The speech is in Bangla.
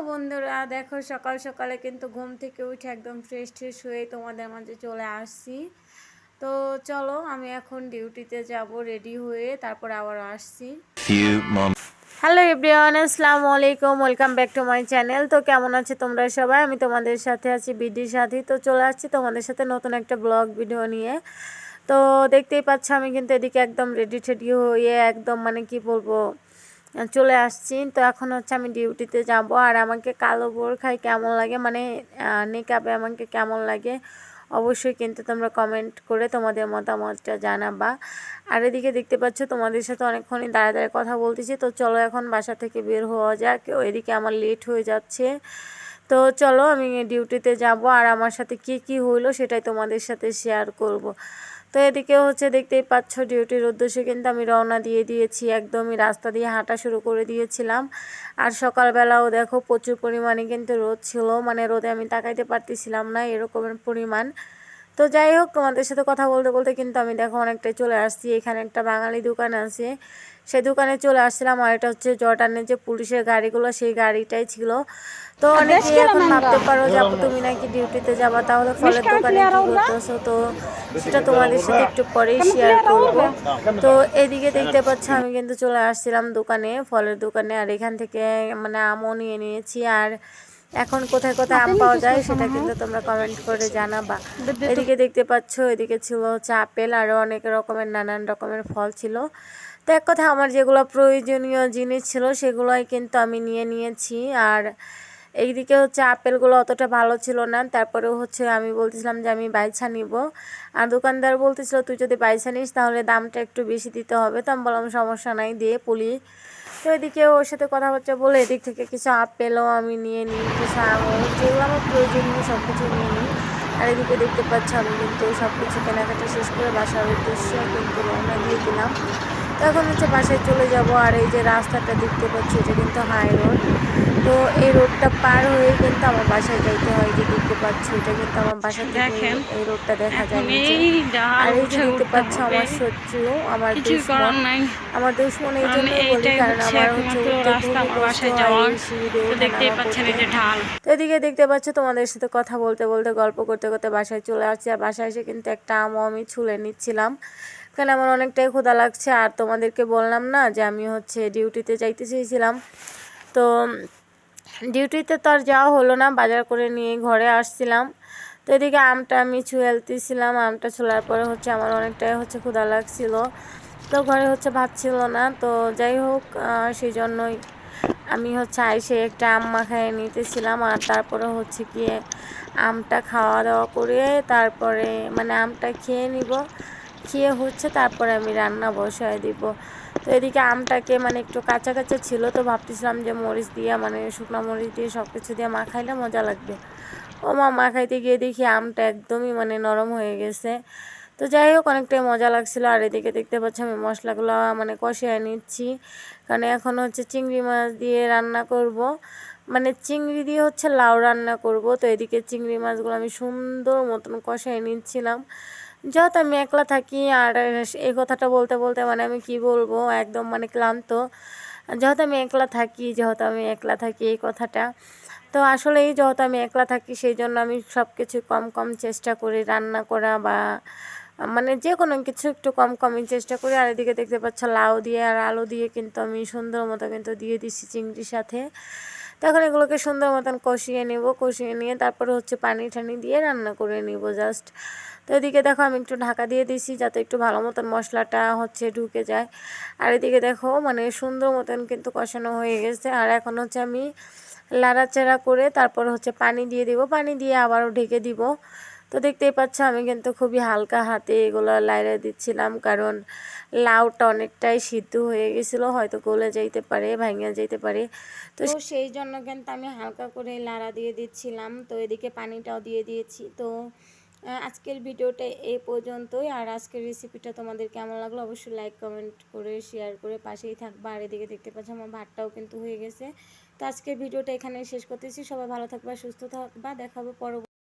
বন্ধুরা, দেখো সকাল সকালে কিন্তু ঘুম থেকে উঠে একদম ফ্রেশ ট্রেশ হয়ে তোমাদের মাঝে চলে আসছি। তো চলো, আমি এখন ডিউটিতে যাব, রেডি হয়ে তারপর আবার আসছি। হ্যালো এভরিওয়ান, আসসালামু আলাইকুম, welcome back to my channel. তো কেমন আছে তোমরা সবাই? আমি তোমাদের সাথে আছি বিডির সাথে। তো চলে আসছি তোমাদের সাথে নতুন একটা ব্লগ ভিডিও নিয়ে। তো দেখতেই পাচ্ছ আমি কিন্তু এদিকে একদম রেডি টেডি হয়ে একদম মানে কি বলবো চলে আসছি। তো এখন হচ্ছে আমি ডিউটিতে যাব। আর আমাকে কালো বোরখায় কেমন লাগে, মানে নেকাবে আমাকে কেমন লাগে, অবশ্যই কিন্তু তোমরা কমেন্ট করে তোমাদের মতামতটা জানাবা। আর এদিকে দেখতে পাচ্ছ তোমাদের সাথে অনেকক্ষণই দাঁড়ায় কথা বলতেছি। তো চলো এখন বাসা থেকে বের হওয়া যাক, এদিকে আমার লেট হয়ে যাচ্ছে। তো চলো আমি ডিউটিতে যাব, আর আমার সাথে কি হইলো সেটাই তোমাদের সাথে শেয়ার করব। তো এদিকে হচ্ছে দেখতেই পাচ্ছ ডিউটির উদ্দেশ্যে কিন্তু আমি রওনা দিয়ে দিয়েছি, একদমই রাস্তা দিয়ে হাঁটা শুরু করে দিয়েছিলাম। আর সকালবেলাও দেখো প্রচুর পরিমাণে কিন্তু রোদ ছিল, মানে রোদে আমি তাকাইতে পারতেছিলাম না, এরকমের পরিমাণ। তো যাই হোক, তোমাদের সাথে কথা বলতে বলতে কিন্তু আমি দেখো অনেকটাই চলে আসছি। এখানে একটা বাঙালি দোকান আছে, সেই দোকানে চলে আসছিলাম। আর এটা হচ্ছে জর্ডানের যে পুলিশের গাড়িগুলো, সেই গাড়িটাই ছিল। তো অনেকেই এখন ভাবতে পারো যে আপু তুমি নাকি ডিউটিতে যাবা, তাহলে ফলের দোকানে কি করতেছো? তো সেটা তোমাদের সাথে একটু পরেই শেয়ার করব। তো এদিকে দেখতে পাচ্ছ আমি কিন্তু চলে আসছিলাম দোকানে, ফলের দোকানে। আর এখান থেকে মানে আমও নিয়ে নিয়েছি। আর এখন কোথায় কোথায় আম পাওয়া যায় সেটা কিন্তু তোমরা কমেন্ট করে জানাবা। এদিকে দেখতে পাচ্ছ এদিকে ছিল হচ্ছে আপেল, আরও অনেক রকমের নানান রকমের ফল ছিল। তো এক কথা আমার যেগুলো প্রয়োজনীয় জিনিস ছিল সেগুলোই কিন্তু আমি নিয়ে নিয়েছি। আর এইদিকে হচ্ছে আপেলগুলো অতটা ভালো ছিল না, তারপরেও হচ্ছে আমি বলতেছিলাম যে আমি বাইছা নিব। আর দোকানদার বলতেছিল তুই যদি বাইছা নিস তাহলে দামটা একটু বেশি দিতে হবে। তো আমি বললাম সমস্যা নাই, দিয়ে পুলি। তো এদিকে ওর সাথে কথাবার্তা বলে এদিক থেকে কিছু আপেলও আমি নিয়ে নিই, কিছু আঙুর, যেগুলো আমার প্রয়োজনীয় সব কিছু নিয়ে নিই। আর এদিকে দেখতে পাচ্ছ আমি কিন্তু সব কিছু কেনাকাটা শেষ করে বাসার উদ্দেশ্যে কিন্তু রওনা দিয়ে দিলাম। তো এখন হচ্ছে বাসায় চলে যাব। আর এই যে রাস্তাটা দেখতে পাচ্ছি এটা কিন্তু হাই রোড। তো এই রোডটা পার হয়ে কিন্তু আমার বাসায় যাইতে হয়। যে দেখতে পাচ্ছি এটা কিন্তু আমার বাসা থেকে এই রোডটা দেখা যায় নিচে। আর এই যে দেখতে পাচ্ছ আমার শত্রু, আমার দুশ্মন, আমার দুশ্মন এই জন্যই বলি কারণ আমার হচ্ছে উঠতে খুবই কষ্ট হয় এই সিঁড়ি দিয়ে ওঠানামা করতে। তো এদিকে দেখতে পাচ্ছ তোমাদের সাথে কথা বলতে বলতে গল্প করতে করতে বাসায় চলে আসছি। আর বাসায় এসে কিন্তু একটা আমও আমি ছুলে নিচ্ছিলাম, কারণ আমার অনেকটাই ক্ষুধা লাগছে। আর তোমাদেরকে বললাম না যে আমি হচ্ছে ডিউটিতে যাইতে চেয়েছিলাম, তো ডিউটিতে তো আর যাওয়া হলো না, বাজার করে নিয়ে ঘরে আসছিলাম। তো এদিকে আমটা আমি ছুঁয়েলতেছিলাম, আমটা ছোলার পরে হচ্ছে আমার অনেকটাই হচ্ছে ক্ষুধা লাগছিল। তো ঘরে হচ্ছে ভাত ছিল না, তো যাই হোক সেই জন্যই আমি হচ্ছে আইসে একটা আম মাখায় নিতেছিলাম। আর তারপরে হচ্ছে গিয়ে আমটা খাওয়া দাওয়া করে তারপরে মানে আমটা খেয়ে নিব, খেয়ে হচ্ছে তারপরে আমি রান্না বসায় দিব। তো এদিকে আমটাকে মানে একটু কাঁচা কাঁচা ছিল, তো ভাবতেছিলাম যে মরিচ দিয়ে মানে শুকনো মরিচ দিয়ে সব কিছু দিয়ে মাখাইলে মজা লাগবে। ও মা, মাখাইতে গিয়ে দেখি আমটা একদমই মানে নরম হয়ে গেছে। তো যাই হোক অনেকটাই মজা লাগছিলো। আর এদিকে দেখতে পাচ্ছি আমি মশলাগুলো মানে কষিয়ে নিচ্ছি, কারণ এখন হচ্ছে চিংড়ি মাছ দিয়ে রান্না করব, মানে চিংড়ি দিয়ে হচ্ছে লাউ রান্না করব। তো এদিকে চিংড়ি মাছগুলো আমি সুন্দর মতন কষিয়ে নিচ্ছিলাম। যেহেতু আমি একলা থাকি, আর এই কথাটা বলতে বলতে মানে আমি কি বলবো একদম মানে ক্লান্ত। যেহেতু আমি একলা থাকি এই কথাটা, তো আসলেই যেহেতু আমি একলা থাকি সেই জন্য আমি সব কিছু কম কম চেষ্টা করি রান্না করা, বা মানে যে কোনো কিছু একটু কম কমই চেষ্টা করি। আর এদিকে দেখতে পাচ্ছ লাউ দিয়ে আর আলু দিয়ে কিন্তু আমি সুন্দর মতো কিন্তু দিয়ে দিচ্ছি চিংড়ির সাথে। তখন এগুলোকে সুন্দর মতন কষিয়ে নেব, কষিয়ে নিয়ে তারপরে হচ্ছে পানি ঠানি দিয়ে রান্না করে নিব জাস্ট। তো এদিকে দেখো আমি একটু ঢাকা দিয়ে দিছি যাতে একটু ভালো মতন মশলাটা হচ্ছে ঢুকে যায়। আর এদিকে দেখো মানে সুন্দর মতন কিন্তু কষানো হয়ে গেছে। আর এখন হচ্ছে আমি লাড়াচাড়া করে তারপর হচ্ছে পানি দিয়ে দিব, পানি দিয়ে আবারও ঢেকে দিব। তো দেখতেই পাচ্ছ আমি কিন্তু খুবই হালকা হাতে এগুলো লাইড়া দিচ্ছিলাম, কারণ লাউটা অনেকটাই সিদ্ধ হয়ে গেছিলো, হয়তো গলে যাইতে পারে, ভাঙিয়া যাইতে পারে। তো সেই জন্য কিন্তু আমি হালকা করে লাড়া দিয়ে দিচ্ছিলাম। তো এদিকে পানিটাও দিয়ে দিয়েছি। তো আজকের ভিডিওটা এই পর্যন্তই। আর আজকের রেসিপিটা তোমাদের কেমন লাগলো অবশ্যই লাইক কমেন্ট করে শেয়ার করে পাশেই থাকবা। আর এদিকে দেখতে পাচ্ছ আমার ভাতটাও কিন্তু হয়ে গেছে। তো আজকের ভিডিওটা এখানে শেষ করতেছি। সবাই ভালো থাকবা, সুস্থ থাকবা, দেখাবো পরবর্তী